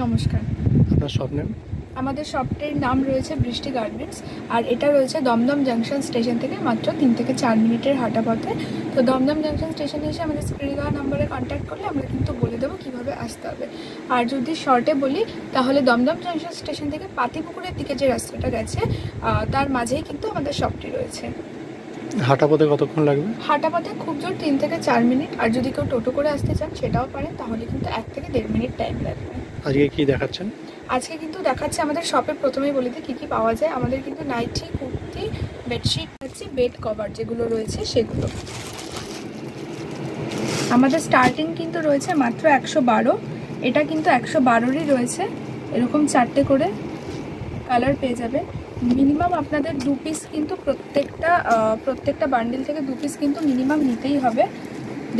নমস্কার। আপনার shop name? আমাদের শপটির নাম রয়েছে বৃষ্টি গার্মেন্টস, আর এটা রয়েছে দমদম জাংশন স্টেশন থেকে মাত্র 3 থেকে 4 মিনিটের হাঁটা পথে। তো দমদম জাংশন স্টেশনে এসে আমাদের স্ক্রিনে দেওয়া নম্বরে কন্ট্যাক্ট করলে আমরা কিন্তু বলে দেবো কীভাবে আসতে হবে। আর যদি শর্টে বলি তাহলে দমদম জাংশন স্টেশন থেকে পাতিপুকুরের দিকে যে রাস্তাটা গেছে তার মাঝেই কিন্তু আমাদের শপটি রয়েছে। হাঁটা পথে কতক্ষণ লাগবে? হাঁটা পথে খুব জোর 3 থেকে 4 মিনিট, আর যদি কেউ টোটো করে আসতে চান সেটাও পারেন, তাহলে কিন্তু 1 থেকে 1.5 মিনিট টাইম লাগবে। আজকে কি দেখাচ্ছেন? আজকে কিন্তু দেখাচ্ছে আমাদের শপে প্রথমেই বলে দিই কী কী পাওয়া যায়। আমাদের কিন্তু নাইটি, কুর্তি, বেডশিট আছে, বেড কভার যেগুলো রয়েছে সেগুলো। আমাদের স্টার্টিং কিন্তু রয়েছে মাত্র 112। এটা কিন্তু 112রই রয়েছে। এরকম 4টে করে কালার পেয়ে যাবে। মিনিমাম আপনাদের 2 পিস কিন্তু প্রত্যেকটা বান্ডিল থেকে 2 পিস কিন্তু মিনিমাম নিতেই হবে।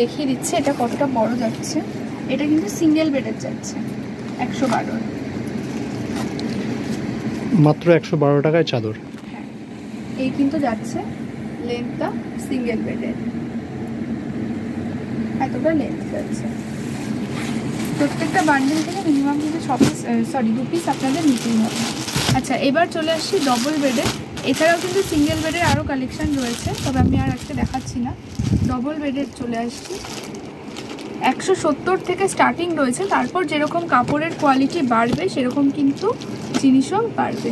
দেখিয়ে দিচ্ছে এটা কতটা বড় যাচ্ছে। এটা কিন্তু সিঙ্গেল বেডের যাচ্ছে 112। মাত্র 112 টাকায় চাদর। হ্যাঁ, এই কিন্তু যাচ্ছে লেন্থটা সিঙ্গেল বেডের, এতটা লেন্থ যাচ্ছে। প্রত্যেকটা বান্ডেল থেকে মিনিমাম কিন্তু 2 পিস আপনাদের নিতেই হবে। আচ্ছা, এবার চলে আসছি ডবল বেডে। এছাড়াও কিন্তু সিঙ্গেল বেডের আরও কালেকশান রয়েছে, তবে আমি আর আজকে দেখাচ্ছি না। ডবল বেডের চলে আসছি। 170 থেকে স্টার্টিং রয়েছে, তারপর যেরকম কাপড়ের কোয়ালিটি বাড়বে সেরকম কিন্তু জিনিসও বাড়বে।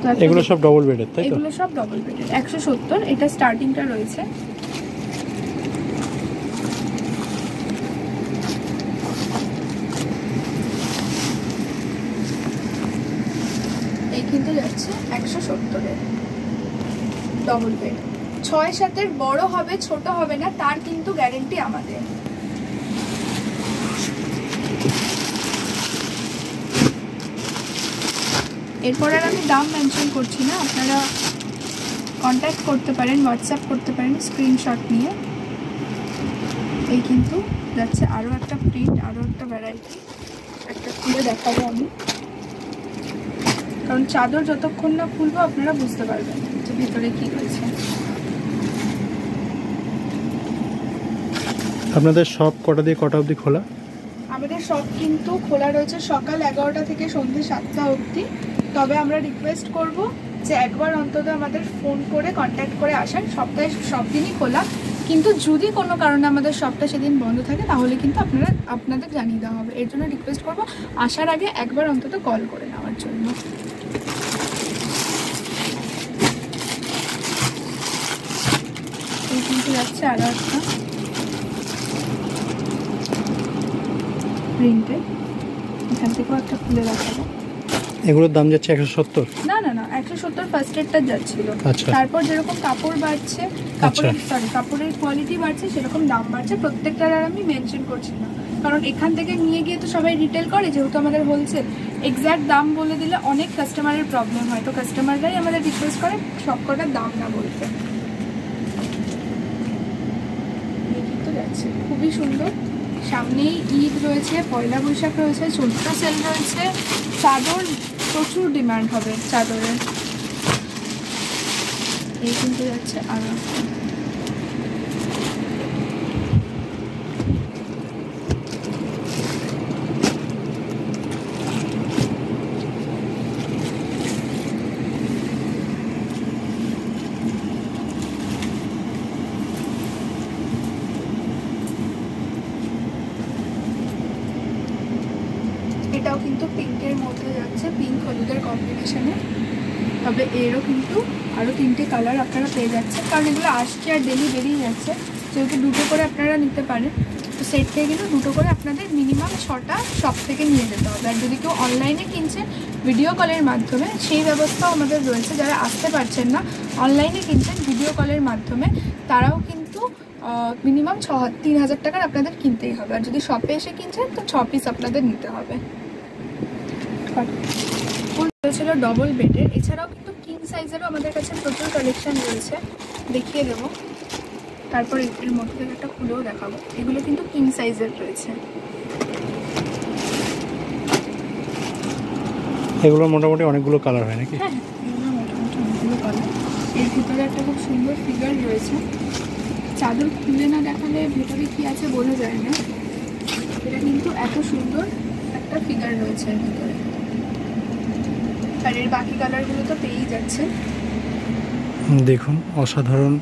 তো এগুলো সব ডবল বেডের, তাই তো? এগুলো সব ডবল বেডের 170, এটা স্টার্টিংটা রয়েছে। এই কিন্তু যাচ্ছে 170-এর ডবল বেড। 6-7-এর বড় হবে ছোট হবে না তার কিন্তু গ্যারেন্টি আমাদের। এরপর আর আমি দাম মেনশন করছি না, আপনারা কন্ট্যাক্ট করতে পারেন, হোয়াটসঅ্যাপ করতে পারেন স্ক্রিনশট নিয়ে। এই কিন্তু যাচ্ছে আরও একটা প্রিন্ট, আরও একটা ভ্যারাইটি। একটা খুলে দেখাবো আমি, কারণ চাদর যতক্ষণ না খুলবো আপনারা বুঝতে পারবেন যে ভিতরে কি রয়েছে। আপনাদের শপ কটা দিয়ে কটা অবধি খোলা? আমাদের শপ কিন্তু খোলা রয়েছে সকাল 11টা থেকে সন্ধ্যে 7টা অবধি। তবে আমরা রিকোয়েস্ট করব যে একবার অন্তত আমাদের ফোন করে কন্ট্যাক্ট করে আসেন। সপ্তাহে সব দিনই খোলা, কিন্তু যদি কোনো কারণে আমাদের শপটা সেদিন বন্ধ থাকে তাহলে কিন্তু আপনাদের জানিয়ে দেওয়া হবে। এর জন্য রিকোয়েস্ট করব আসার আগে একবার অন্তত কল করে নেওয়ার জন্য। এই কিন্তু যাচ্ছে আরও একটা প্রিন্টে, এখান থেকেও একটা খুলে দেখাবো। এগুলোর দাম যাচ্ছে 170? না না না, 170 ফার্স্ট এডটা যাচ্ছিল। আচ্ছা, তারপর যেরকম কাপড় বাড়ছে, কাপড়ের কোয়ালিটি বাড়ছে, সেরকম দাম বাড়ছে। প্রত্যেকটার আর আমি মেনশন করছি না, কারণ এখান থেকে নিয়ে গিয়ে তো সবাই রিটেল করে, যেহেতু আমাদের হোলসেল। এক্স্যাক্ট দাম বলে দিলে অনেক কাস্টমারের প্রবলেম হয়, তো কাস্টমাররাই আমাদের রিকোয়েস্ট করে সব কটার দাম না বলতে। কিন্তু যাচ্ছে খুবই সুন্দর। সামনেই ঈদ রয়েছে, পয়লা বৈশাখ রয়েছে, চৈত্র সেল রয়েছে। চাদর প্রচুর ডিমান্ড হবে চাদরের। এই কিন্তু যাচ্ছে আরো এটাও কিন্তু পিঙ্কের মধ্যে যাচ্ছে, পিঙ্ক হলুদের কম্বিনেশনে। তবে এরও কিন্তু আরও 3টে কালার আপনারা পেয়ে যাচ্ছেন, কারণ এগুলো আসছে আর ডেলি বেরিয়ে যাচ্ছে, যেহেতু 2টো করে আপনারা নিতে পারেন। তো সেট থেকে কিন্তু 2টো করে আপনাদের মিনিমাম 6টা শপ থেকে নিয়ে যেতে হবে। আর যদি কেউ অনলাইনে কিনছেন ভিডিও কলের মাধ্যমে, সেই ব্যবস্থাও আমাদের রয়েছে। যারা আসতে পারছেন না, অনলাইনে কিনছেন ভিডিও কলের মাধ্যমে, তারাও কিন্তু মিনিমাম 3,000 টাকার আপনাদের কিনতেই হবে। আর যদি শপে এসে কিনছেন তো 6 পিস আপনাদের নিতে হবে। ছিল ডবল বেডের। এছাড়াও কিন্তু কিং সাইজেরও আমাদের কাছে প্রচুর কালেকশন রয়েছে, দেখিয়ে দেবো। তারপর এর মধ্যে থেকে একটা খুলেও দেখাবো। এগুলো কিন্তু কিং সাইজের রয়েছে। এগুলো মোটামুটি অনেকগুলো কালার হয় নাকি? হ্যাঁ, এগুলো মোটামুটি অনেকগুলো কালার। এর ভিতরে একটা খুব সুন্দর ফিগার রয়েছে। চাদর খুলে না দেখালে ভেতরে কি আছে বোঝা যায় না। এটা কিন্তু এত সুন্দর একটা ফিগার রয়েছে এর ভিতরে। আর এর বাকি কালারগুলো তো পেয়েই যাচ্ছে। দেখুন অসাধারণ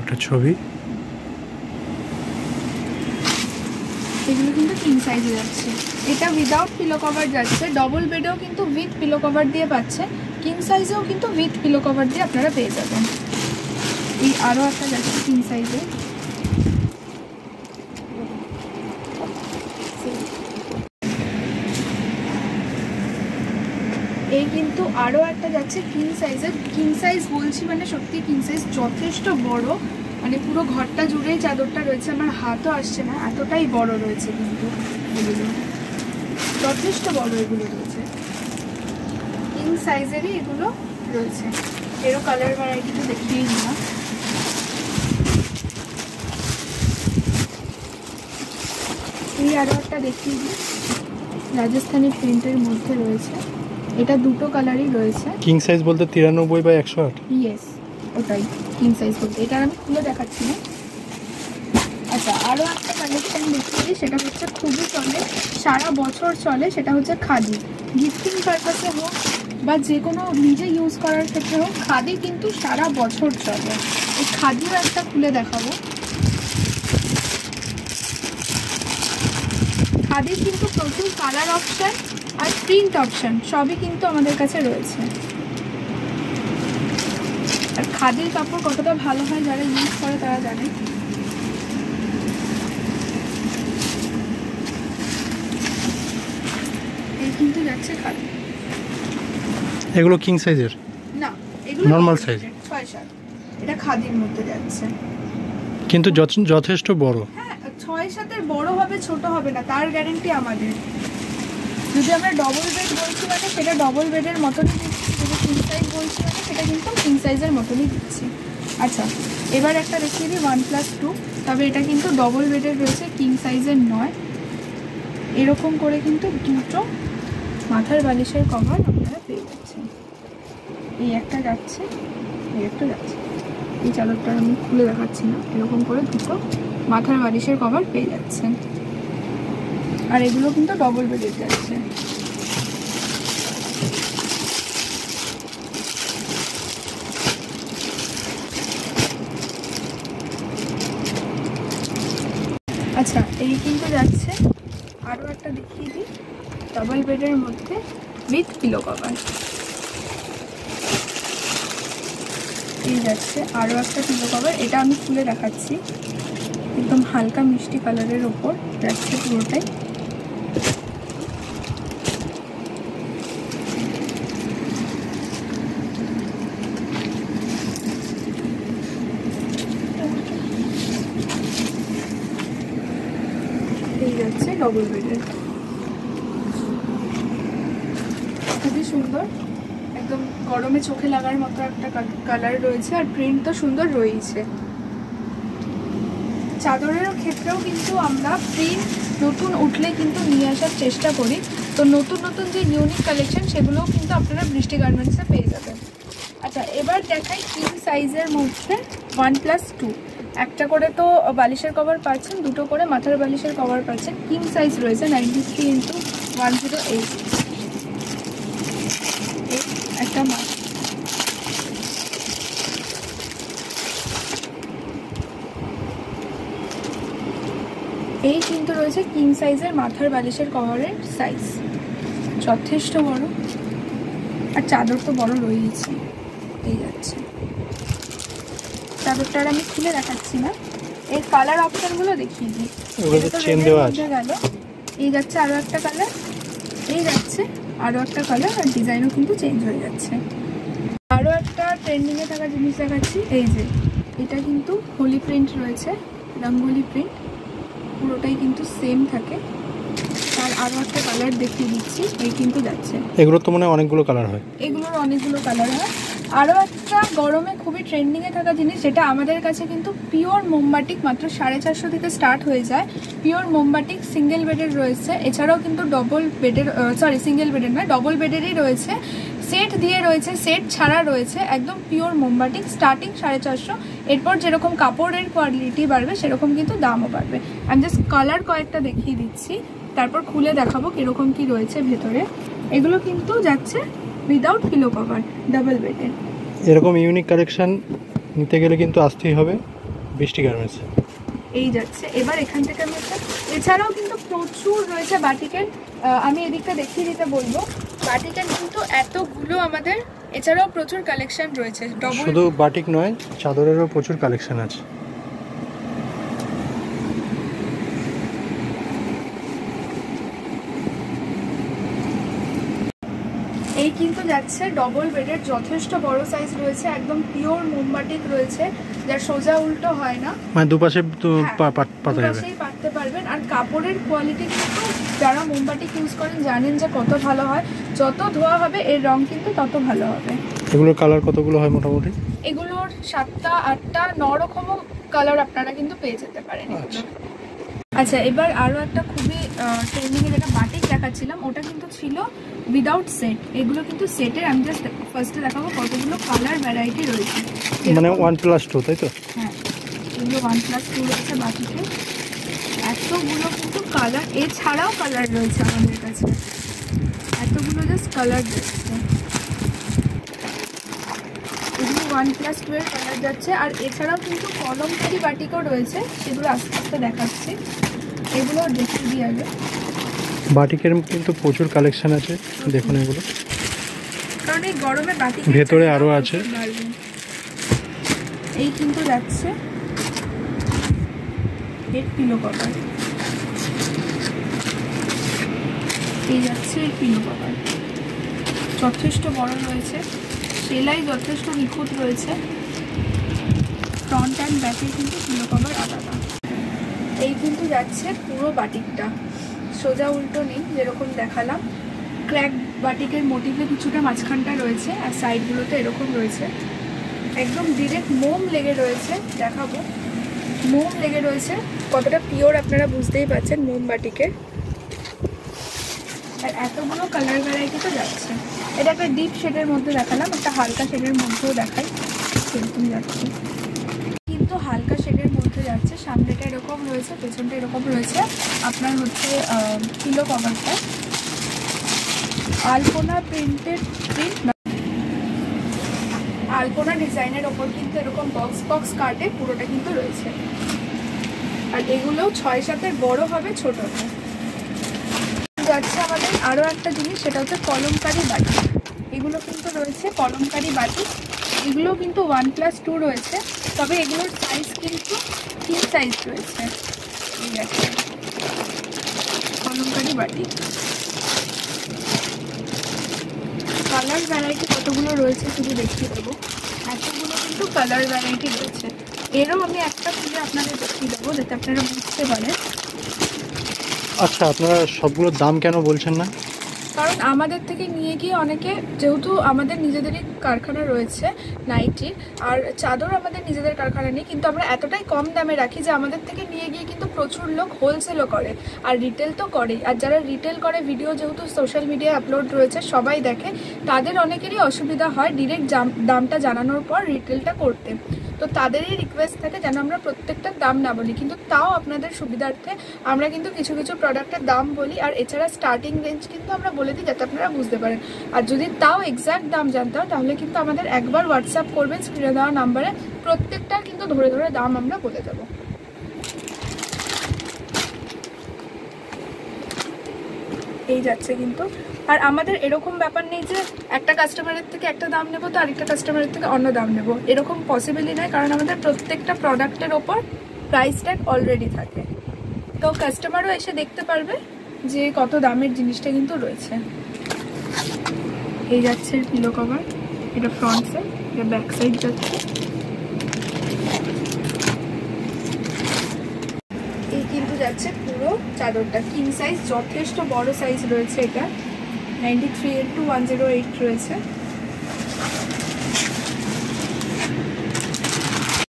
একটা ছবি। এগুলো কিন্তু কিং সাইজে যাচ্ছে। এটা উইদাউট পিলো কভার যাচ্ছে, ডবল বেডেও কিন্তু উইথ পিলো কভার দিয়ে পাচ্ছে, কিং সাইজেও কিন্তু উইথ পিলো কভার দিয়ে আপনারা পেয়ে যাবেন। এই আরও একটা যাচ্ছে কিং সাইজে। এই কিন্তু আরও একটা যাচ্ছে কিং সাইজের। কিং সাইজ বলছি মানে সত্যি কিং সাইজ যথেষ্ট বড়, মানে পুরো ঘরটা জুড়েই চাদরটা রয়েছে, আমার হাতও আসছে না, এতটাই বড় রয়েছে কিন্তু এগুলো, যথেষ্ট বড় এগুলো রয়েছে। কিং সাইজেরই এগুলো রয়েছে। এরও কালার ভ্যারাইটি তো দেখিয়েই দিলাম। এই আরও একটা দেখিয়ে দিই, রাজস্থানি প্রিন্টের মধ্যে রয়েছে। এটা দুটো কালারই রয়েছে। কিং সাইজ বলতে 93/108? ইয়েস, ওটাই কিং সাইজ বলতে। এটা আমি খুলে দেখাচ্ছি না। আচ্ছা, আরও একটা কালেকশন দেখিয়ে, সেটা হচ্ছে খুবই চলে, সারা বছর চলে, সেটা হচ্ছে খাদি। গিফটিং পারপাসে হোক বা যে কোনো নিজে ইউজ করার ক্ষেত্রে হোক, খাদি কিন্তু সারা বছর চলে। এই খাদিও একটা খুলে দেখাবো। খাদির কিন্তু প্রচুর কালার অপশান আর প্রিন্ট অপশান সবই কিন্তু আমাদের কাছে রয়েছে। আর খাদির কাপড় কতটা ভালো হয় যারা ইউজ করে তারা জানে। এই কিন্তু যাচ্ছে খাদি। এগুলো কিং সাইজের না, এগুলো নরমাল সাইজ, 6-7। এটা খাদির মধ্যে যাচ্ছে, কিন্তু যথেষ্ট বড়। হ্যাঁ 6-7-এর বড় হবে ছোট হবে না তার গ্যারেন্টি আমাদের। যদি আমরা ডবল বেড বলছি মানে সেটা ডবল বেডের মতনই দিচ্ছি, যদি কিং সাইজ বলছি মানে সেটা কিন্তু কিং সাইজের মতনই দিচ্ছি। আচ্ছা, এবার একটা দেখিয়ে দিই 1+2, তবে এটা কিন্তু ডবল বেডের রয়েছে, কিং সাইজের নয়। এরকম করে কিন্তু দুটো মাথার বালিশের কভার আপনারা পেয়ে যাচ্ছেন। এই একটা যাচ্ছে, এই একটা যাচ্ছে। এই চাদরটা আমি খুলে দেখাচ্ছি না, এরকম করে দুটো মাথার বালিশের কভার পেয়ে যাচ্ছেন। আর এগুলো কিন্তু ডবল বেডের যাচ্ছে। আচ্ছা, এই কিন্তু যাচ্ছে, আরও একটা দেখিয়ে দিই, ডবল বেডের মধ্যে উইথ পিলো কভার। এই যাচ্ছে আরও একটা পিলো কভার, এটা আমি খুলে দেখাচ্ছি। একদম হালকা মিষ্টি কালারের ওপর যাচ্ছে পুরোটাই। এই যাচ্ছে ডবল বেডের, খুবই সুন্দর, একদম গরমে চোখে লাগার মতো একটা কালার রয়েছে। আর প্রিন্ট তো সুন্দর রয়েছে। চাদরের ক্ষেত্রেও কিন্তু আমরা প্রিন্ট নতুন উঠলে কিন্তু নিয়ে আসার চেষ্টা করি। তো নতুন নতুন যে ইউনিক কালেকশন সেগুলোও কিন্তু আপনারা বৃষ্টি গার্মেন্টসে পেয়ে যাবেন। আচ্ছা, এবার দেখাই কিং সাইজের মধ্যে 1+2। একটা করে তো বালিশের কভার পাচ্ছেন, দুটো করে মাথার বালিশের কভার পাচ্ছেন। কিং সাইজ রয়েছে 93x108। একটা এই কিন্তু রয়েছে কিং সাইজের মাথার বালিশের কভারের সাইজ, যথেষ্ট বড়। আর চাদর তো বড় রয়েছে। এই যাচ্ছে চাদরটা, আমি খুলে দেখাচ্ছি না, এর কালার অপশনগুলো দেখিয়ে দিই। গেল, এই যাচ্ছে আরও একটা কালার, এই যাচ্ছে আরও একটা কালার, আর ডিজাইনও কিন্তু চেঞ্জ হয়ে যাচ্ছে। আরও একটা ট্রেন্ডিংয়ে থাকা জিনিস দেখাচ্ছি। এই যে এটা কিন্তু হোলি প্রিন্ট রয়েছে, রঙ্গোলি প্রিন্ট, পুরোটাই কিন্তু সেম থাকে। আর আরও একটা কালার দেখিয়ে দিচ্ছি, এই কিন্তু যাচ্ছে। এগুলো তো মনে হয় অনেকগুলো কালার হয়, এগুলোর অনেকগুলো কালার হয়। আরও একটা গরমে খুবই ট্রেন্ডিংয়ে থাকা জিনিস, যেটা আমাদের কাছে কিন্তু পিওর মোমবাটিক মাত্র 450 থেকে স্টার্ট হয়ে যায়। পিওর মোমবাটিক সিঙ্গেল বেডের রয়েছে, এছাড়াও কিন্তু ডবল বেডের, সিঙ্গেল বেডের নয় ডবল বেডেরই রয়েছে। সেট দিয়ে রয়েছে, সেট ছাড়া রয়েছে, একদম পিওর মোমবাটিক, স্টার্টিং 450। এরপর যেরকম কাপড়ের কোয়ালিটি বাড়বে সেরকম কিন্তু দামও বাড়বে। আমি জাস্ট কালার কয়েকটা দেখিয়ে দিচ্ছি, তারপর খুলে দেখাবো কিরকম কি রয়েছে ভেতরে। এগুলো কিন্তু যাচ্ছে উইদাউট পিলো কভার, ডাবল বেডের। এরকম ইউনিক কালেকশন নিতে গেলে কিন্তু আসতেই হবে বৃষ্টি গার্মেন্টস। এই যাচ্ছে এবার এখান থেকে আমি একটা, এছাড়াও কিন্তু প্রচুর রয়েছে বাটিকের। আমি এদিকটা দেখিয়ে দিতে বলবো, বাটিকের কিন্তু এতগুলো আমাদের এছাড়াও প্রচুর কালেকশন রয়েছে। শুধু বাটিক নয়, চাদরেরও প্রচুর কালেকশন আছে। এই কিন্তু যাচ্ছে ডবল বেডের, যথেষ্ট বড় সাইজ রয়েছে, একদম পিওর মোমবাটিক রয়েছে, যা সোজা উল্টো হয় না, মানে দুপাশে পাতা যাবে, দুপাশেই পাততে পারবেন। আর কাপড়ের কোয়ালিটি কিন্তু যারা মোমবাটিক ইউজ করেন জানেন যে কত ভালো হয়, যত ধোয়া হবে এর রং কিন্তু তত ভালো হবে। এগুলোর কালার কতগুলো হয় মোটামুটি? এগুলোর 7টা 8টা 9 রকমও কালার আপনারা কিন্তু পেয়ে যেতে পারেন। আচ্ছা, এবার আরও একটা খুবই ট্রেন্ডিংয়ে যেটা বাটিক দেখাচ্ছিলাম ওটা কিন্তু ছিল উইদাউট সেট। এগুলো কিন্তু সেটের, আমি জাস্ট ফার্স্টে দেখাবো কতগুলো কালার ভ্যারাইটি রয়েছে, মানে 1+2, তাই তো? হ্যাঁ, এগুলো 1+2 রয়েছে বাটিকে, এতগুলো কিন্তু কালার, এছাড়াও কালার রয়েছে আমাদের কাছে, এতগুলো জাস্ট কালার যাচ্ছে। এগুলো 1+2 এর কালার যাচ্ছে। আর এছাড়াও কিন্তু কলমকারি বাটিকও রয়েছে, সেগুলো আস্তে আস্তে দেখাচ্ছি। এগুলো দেখিয়ে দিই আগে। বাটিকের কিন্তু প্রচুর কালেকশন আছে, দেখুন এগুলো। কারণ এই গরমে বাটিক ভেতরে আরও আছে। এই কিন্তু যাচ্ছে এর পিলো কভার, এই যাচ্ছে এর পিলো কভার, যথেষ্ট বড় রয়েছে, সেলাই যথেষ্ট নিখুঁত রয়েছে, ফ্রন্ট অ্যান্ড ব্যাকে কিন্তু পিলো কভার আলাদা। এই কিন্তু যাচ্ছে পুরো বাটিকটা, সোজা উল্টো নেই, যেরকম দেখালাম। ক্র্যাক বাটিকের মোটিভে কিছুটা মাঝখানটা রয়েছে, আর সাইডগুলোতে এরকম রয়েছে, একদম ডিরেক্ট মোম লেগে রয়েছে, দেখাবো মোম লেগে রয়েছে, কতটা পিওর আপনারা বুঝতেই পারছেন মোম বাটিকের। আর এতগুলো কালার ভ্যারাইটি তো যাচ্ছে। এটা একটা ডিপ শেডের মধ্যে দেখালাম, একটা হালকা শেডের মধ্যেও দেখাই, সেরকম যাচ্ছে, কিন্তু হালকা শেডের মধ্যে যাচ্ছে। সামনেটা এরকম রয়েছে, পেছনটা এরকম রয়েছে। আপনার হচ্ছে পিলো কভারটা আলপনা প্রিন্টেড, আলপনা ডিজাইনের ওপর কিন্তু এরকম বক্স কাটে পুরোটা কিন্তু রয়েছে। আর এগুলোও 6-7 বড় হবে, ছোট হবে। যাচ্ছে আমাদের আরও একটা জিনিস, সেটা হচ্ছে কলমকারি বাটি। এগুলো কিন্তু রয়েছে কলমকারি বাটি, এগুলো কিন্তু 1+2 রয়েছে, তবে এগুলোর সাইজ কিন্তু 3 সাইজ রয়েছে। এই আছে কলমকারি বাটি, কালার ভ্যারাইটি কতগুলো রয়েছে শুধু দেখিয়ে দেবো, এতগুলো কিন্তু কালার ভ্যারাইটি রয়েছে। এরও আমি একটা খুলে আপনাদের দেখিয়ে দেবো যাতে আপনারা বুঝতে পারেন। আচ্ছা, আপনারা সবগুলোর দাম কেন বলছেন না? কারণ আমাদের থেকে নিয়ে গিয়ে অনেকে, যেহেতু আমাদের নিজেদেরই কারখানা রয়েছে নাইটির, আর চাদর আমাদের নিজেদের কারখানা নেই, কিন্তু আমরা এতটাই কম দামে রাখি যে আমাদের থেকে নিয়ে গিয়ে কিন্তু প্রচুর লোক হোলসেলও করে, আর রিটেল তো করেই। আর যারা রিটেল করে, ভিডিও যেহেতু সোশ্যাল মিডিয়ায় আপলোড রয়েছে, সবাই দেখে, তাদের অনেকেরই অসুবিধা হয় ডিরেক্ট দামটা জানানোর পর রিটেলটা করতে। তো তাদেরই রিকোয়েস্ট থাকে যেন আমরা প্রত্যেকটা দাম না বলি, কিন্তু তাও আপনাদের সুবিধার্থে আমরা কিন্তু কিছু কিছু প্রোডাক্টের দাম বলি। আর এছাড়া স্টার্টিং রেঞ্জ কিন্তু আমরা বলে দিই যাতে আপনারা বুঝতে পারেন। আর যদি তাও এক্স্যাক্ট দাম জানতে হয় তাহলে কিন্তু আমাদের একবার হোয়াটসঅ্যাপ করবেন স্ক্রিনে দেওয়া নাম্বারে, প্রত্যেকটার কিন্তু ধরে ধরে দাম আমরা বলে দেবো। এই যাচ্ছে কিন্তু। আর আমাদের এরকম ব্যাপার নেই যে একটা কাস্টমারের থেকে একটা দাম নেবো তো আরেকটা কাস্টমারের থেকে অন্য দাম নেবো, এরকম পসিবলই নয়, কারণ আমাদের প্রত্যেকটা প্রোডাক্টের ওপর প্রাইস ট্যাগ অলরেডি থাকে। তো কাস্টমারও এসে দেখতে পারবে যে কত দামের জিনিসটা কিন্তু রয়েছে। এই যাচ্ছে পিলো কভার, এটা ফ্রন্ট সাইড, এটা ব্যাক সাইড যাচ্ছে। এই কিন্তু যাচ্ছে পুরো চাদরটা, কিং সাইজ, যথেষ্ট বড় সাইজ রয়েছে, এটা 93x108 রয়েছে।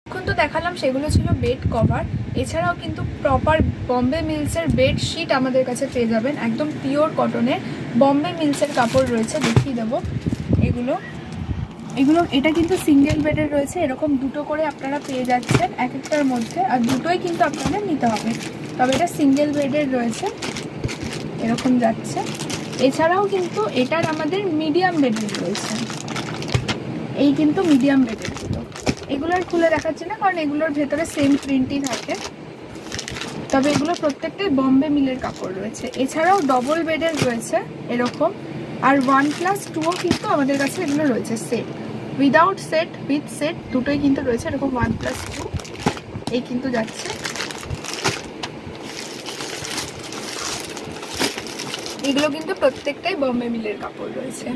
এখন তো দেখালাম সেগুলো ছিল বেড কভার, এছাড়াও কিন্তু প্রপার বম্বে মিলসের বেড শিট আমাদের কাছে পেয়ে যাবেন, একদম পিওর কটনের বম্বে মিলসের কাপড় রয়েছে, দেখিয়ে দেবো। এগুলো এটা কিন্তু সিঙ্গেল বেডের রয়েছে, এরকম দুটো করে আপনারা পেয়ে যাচ্ছেন এক একটার মধ্যে, আর দুটোই কিন্তু আপনাদের নিতে হবে, তবে এটা সিঙ্গেল বেডের রয়েছে। এরকম যাচ্ছে। এছাড়াও কিন্তু এটার আমাদের মিডিয়াম বেডের রয়েছে, এই কিন্তু মিডিয়াম বেডের গুলো, এগুলো আর খুলে দেখাচ্ছি না কারণ এগুলোর ভেতরে সেম প্রিন্টই থাকে, তবে এগুলো প্রত্যেকটাই বম্বে মিলের কাপড় রয়েছে। এছাড়াও ডবল বেডের রয়েছে এরকম, আর 1+2ও কিন্তু আমাদের কাছে এগুলো রয়েছে, set without set with set দুটোই কিন্তু রয়েছে এরকম 1+2, এই কিন্তু যাচ্ছে। এগুলো কিন্তু প্রত্যেকটাই বম্বে মিলের কাপড় রয়েছে।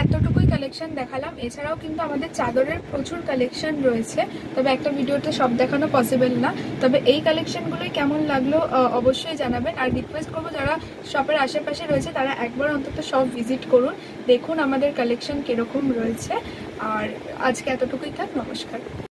এতটুকুই কালেকশন দেখালাম, এছাড়াও কিন্তু আমাদের চাদরের প্রচুর কালেকশন রয়েছে, তবে একটা ভিডিওতে সব দেখানো পসিবল না। তবে এই কালেকশনগুলোই কেমন লাগলো অবশ্যই জানাবেন, আর রিকোয়েস্ট করবো যারা শপের আশেপাশে রয়েছে তারা একবার অন্তত শপ ভিজিট করুন, দেখুন আমাদের কালেকশন কিরকম রয়েছে। আর আজকে এতটুকুই থাক, নমস্কার।